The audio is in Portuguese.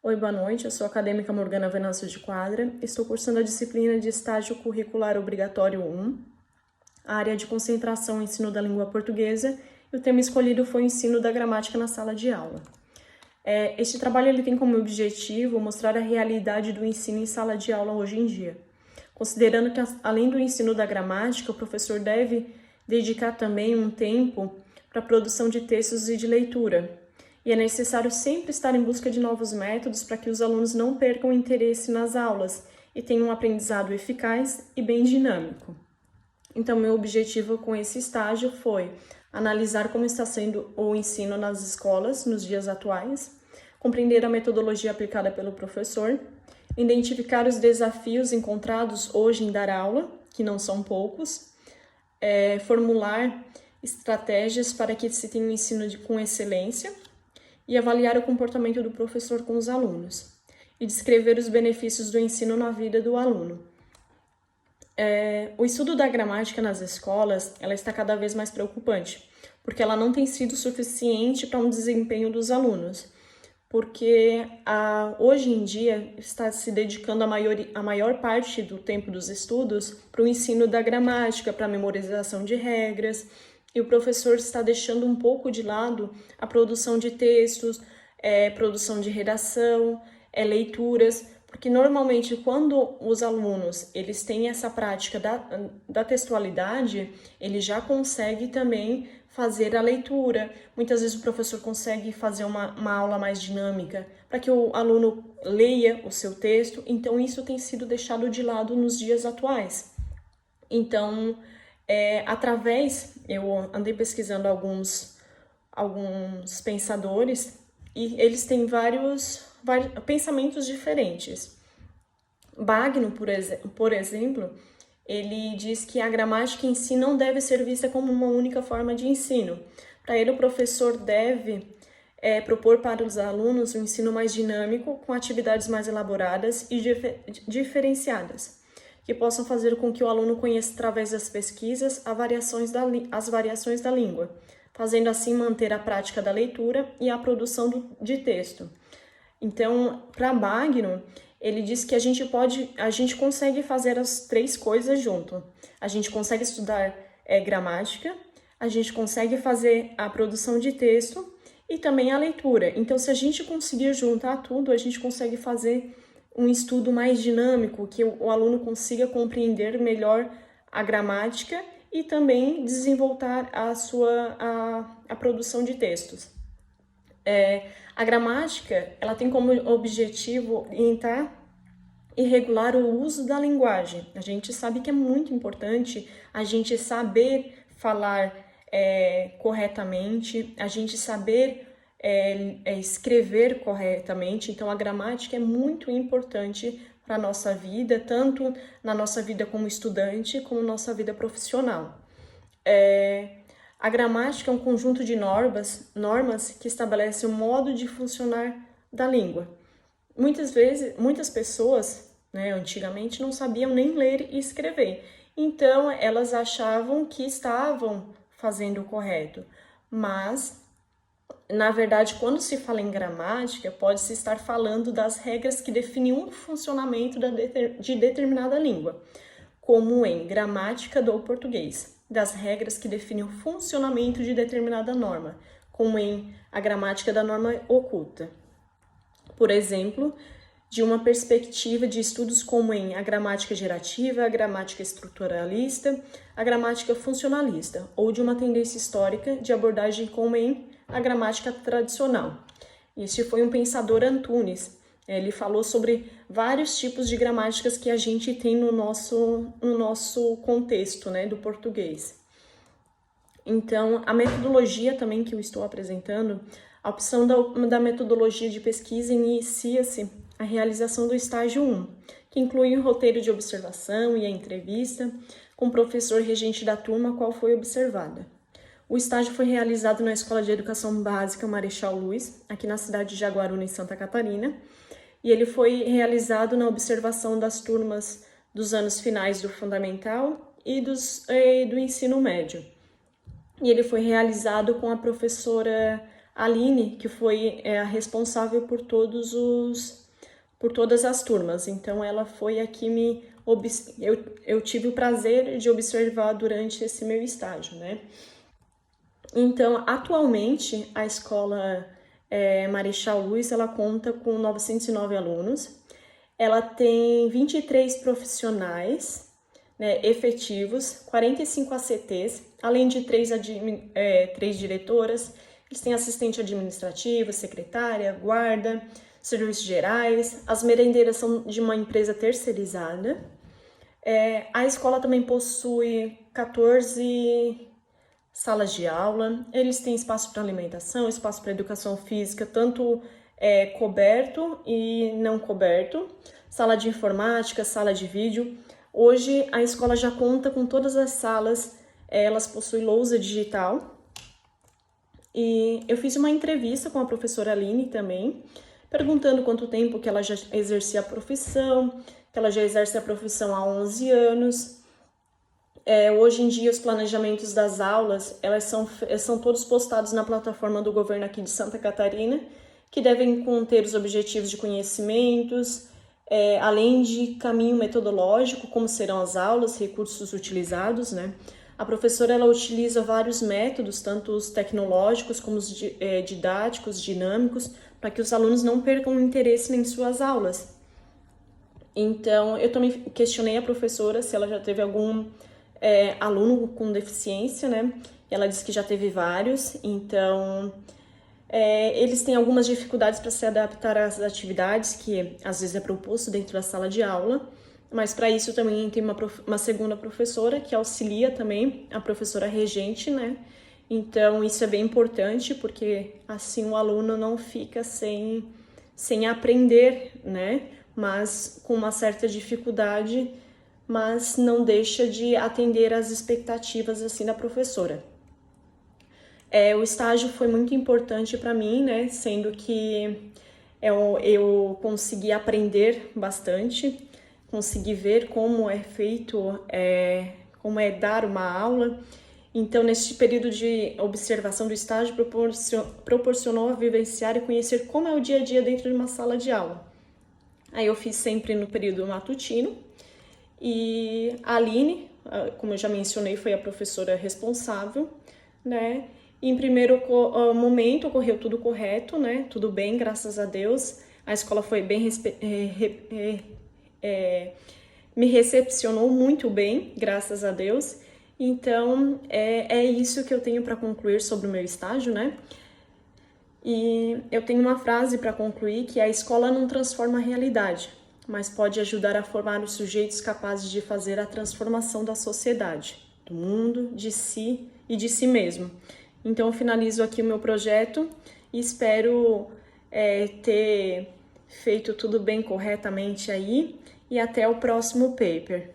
Oi, boa noite. Eu sou a acadêmica Morgana Venâncio de Quadra. Estou cursando a disciplina de Estágio Curricular Obrigatório 1, a área de concentração Ensino da Língua Portuguesa, e o tema escolhido foi o ensino da gramática na sala de aula. Este trabalho ele tem como objetivo mostrar a realidade do ensino em sala de aula hoje em dia, considerando que, além do ensino da gramática, o professor deve dedicar também um tempo para a produção de textos e de leitura. E é necessário sempre estar em busca de novos métodos para que os alunos não percam o interesse nas aulas e tenham um aprendizado eficaz e bem dinâmico. Então, meu objetivo com esse estágio foi analisar como está sendo o ensino nas escolas nos dias atuais, compreender a metodologia aplicada pelo professor, identificar os desafios encontrados hoje em dar aula, que não são poucos, formular estratégias para que se tenha um ensino com excelência, e avaliar o comportamento do professor com os alunos, e descrever os benefícios do ensino na vida do aluno. O estudo da gramática nas escolas, ela está cada vez mais preocupante, porque ela não tem sido suficiente para um desempenho dos alunos, porque hoje em dia está se dedicando a maior parte do tempo dos estudos para o ensino da gramática, para a memorização de regras, e o professor está deixando um pouco de lado a produção de textos, produção de redação, leituras, porque normalmente quando os alunos eles têm essa prática da textualidade, ele já consegue também fazer a leitura. Muitas vezes o professor consegue fazer uma aula mais dinâmica para que o aluno leia o seu texto, então isso tem sido deixado de lado nos dias atuais. Então, eu andei pesquisando alguns pensadores e eles têm vários pensamentos diferentes. Bagno, por exemplo, ele diz que a gramática em si não deve ser vista como uma única forma de ensino. Para ele, o professor deve propor para os alunos um ensino mais dinâmico, com atividades mais elaboradas e diferenciadas, que possam fazer com que o aluno conheça através das pesquisas as variações da língua, fazendo assim manter a prática da leitura e a produção de texto. Então, para Bagno, ele diz que a gente consegue fazer as três coisas junto. A gente consegue estudar gramática, a gente consegue fazer a produção de texto e também a leitura. Então, se a gente conseguir juntar tudo, a gente consegue fazer um estudo mais dinâmico, que o aluno consiga compreender melhor a gramática e também desenvolver a produção de textos. A gramática, ela tem como objetivo orientar e regular o uso da linguagem. A gente sabe que é muito importante a gente saber falar corretamente, a gente saber escrever corretamente. Então, a gramática é muito importante para a nossa vida, tanto na nossa vida como estudante, como na nossa vida profissional. A gramática é um conjunto de normas que estabelece o modo de funcionar da língua. Muitas pessoas, antigamente, não sabiam nem ler e escrever. Então, elas achavam que estavam fazendo o correto. Mas, na verdade, quando se fala em gramática, pode-se estar falando das regras que definem um funcionamento de determinada língua, como em gramática do português, das regras que definem o funcionamento de determinada norma, como em a gramática da norma oculta. Por exemplo, de uma perspectiva de estudos como em a gramática gerativa, a gramática estruturalista, a gramática funcionalista, ou de uma tendência histórica de abordagem como em a gramática tradicional. Este foi um pensador Antunes. Ele falou sobre vários tipos de gramáticas que a gente tem no nosso contexto, do português. Então, a metodologia também que eu estou apresentando, a opção da metodologia de pesquisa inicia-se a realização do estágio 1, que inclui o roteiro de observação e a entrevista com o professor regente da turma qual foi observada. O estágio foi realizado na Escola de Educação Básica Marechal Luiz, aqui na cidade de Jaguaruna, em Santa Catarina, e ele foi realizado na observação das turmas dos anos finais do Fundamental e do Ensino Médio. E ele foi realizado com a professora a Aline, que foi a responsável por todas as turmas. Então, ela foi a que eu tive o prazer de observar durante esse meu estágio, né? Então, atualmente, a escola Marechal Luiz, ela conta com 909 alunos. Ela tem 23 profissionais, né, efetivos, 45 ACTs, além de 3 diretoras. Eles têm assistente administrativo, secretária, guarda, serviços gerais. As merendeiras são de uma empresa terceirizada. A escola também possui 14 salas de aula. Eles têm espaço para alimentação, espaço para educação física, tanto coberto e não coberto, sala de informática, sala de vídeo. Hoje a escola já conta com todas as salas, elas possuem lousa digital. E eu fiz uma entrevista com a professora Aline também, perguntando quanto tempo que ela já exercia a profissão, que ela já exerce a profissão há 11 anos. Hoje em dia, os planejamentos das aulas, elas são todos postados na plataforma do governo aqui de Santa Catarina, que devem conter os objetivos de conhecimentos, além de caminho metodológico, como serão as aulas, recursos utilizados, né? A professora, ela utiliza vários métodos, tanto os tecnológicos como os didáticos, dinâmicos, para que os alunos não percam o interesse em suas aulas. Então, eu também questionei a professora se ela já teve algum aluno com deficiência, né? Ela disse que já teve vários, então eles têm algumas dificuldades para se adaptar às atividades que às vezes é proposto dentro da sala de aula, mas para isso também tem uma segunda professora que auxilia também, a professora regente, né? Então isso é bem importante, porque assim o aluno não fica sem aprender, né? Mas com uma certa dificuldade, mas não deixa de atender às expectativas assim da professora. O estágio foi muito importante para mim, né? Sendo que eu consegui aprender bastante, consegui ver como é feito, como é dar uma aula. Então, neste período de observação do estágio, proporcionou a vivenciar e conhecer como é o dia a dia dentro de uma sala de aula. Aí eu fiz sempre no período matutino, e a Aline, como eu já mencionei, foi a professora responsável, né? E em primeiro momento ocorreu tudo correto, né? Tudo bem, graças a Deus. A escola foi bem me recepcionou muito bem, graças a Deus. Então, é isso que eu tenho para concluir sobre o meu estágio, né? E eu tenho uma frase para concluir, que a escola não transforma a realidade, mas pode ajudar a formar os sujeitos capazes de fazer a transformação da sociedade, do mundo, de si e de si mesmo. Então, eu finalizo aqui o meu projeto e espero ter feito tudo bem corretamente aí, e até o próximo paper.